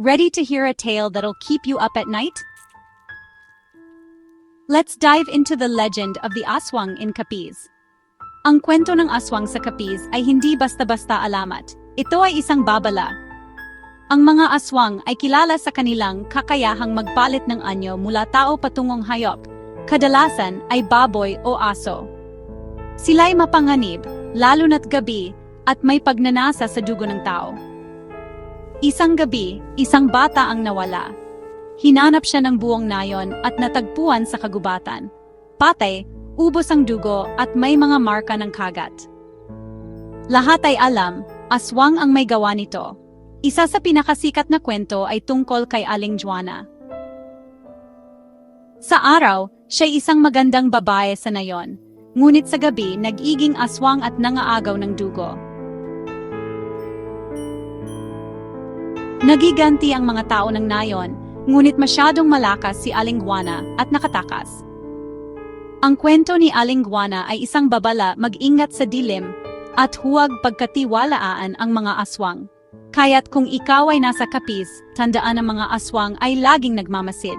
Ready to hear a tale that'll keep you up at night? Let's dive into the legend of the aswang in Capiz. Ang kwento ng aswang sa Capiz ay hindi basta-basta alamat. Ito ay isang babala. Ang mga aswang ay kilala sa kanilang kakayahang magpalit ng anyo mula tao patungong hayop. Kadalasan ay baboy o aso. Sila'y mapanganib, lalo na't gabi, at may pagnanasa sa dugo ng tao. Isang gabi, isang bata ang nawala. Hinanap siya ng buong nayon at natagpuan sa kagubatan. Patay, ubos ang dugo at may mga marka ng kagat. Lahat ay alam, aswang ang may gawa nito. Isa sa pinakasikat na kwento ay tungkol kay Aling Juana. Sa araw, siya'y isang magandang babae sa nayon. Ngunit sa gabi, nag-iging aswang at nangaagaw ng dugo. Nagiganti ang mga tao ng nayon, ngunit masyadong malakas si Aling Juana at nakatakas. Ang kwento ni Aling Juana ay isang babala mag-ingat sa dilim at huwag pagkatiwalaan ang mga aswang. Kaya't kung ikaw ay nasa Capiz, tandaan ang mga aswang ay laging nagmamasid.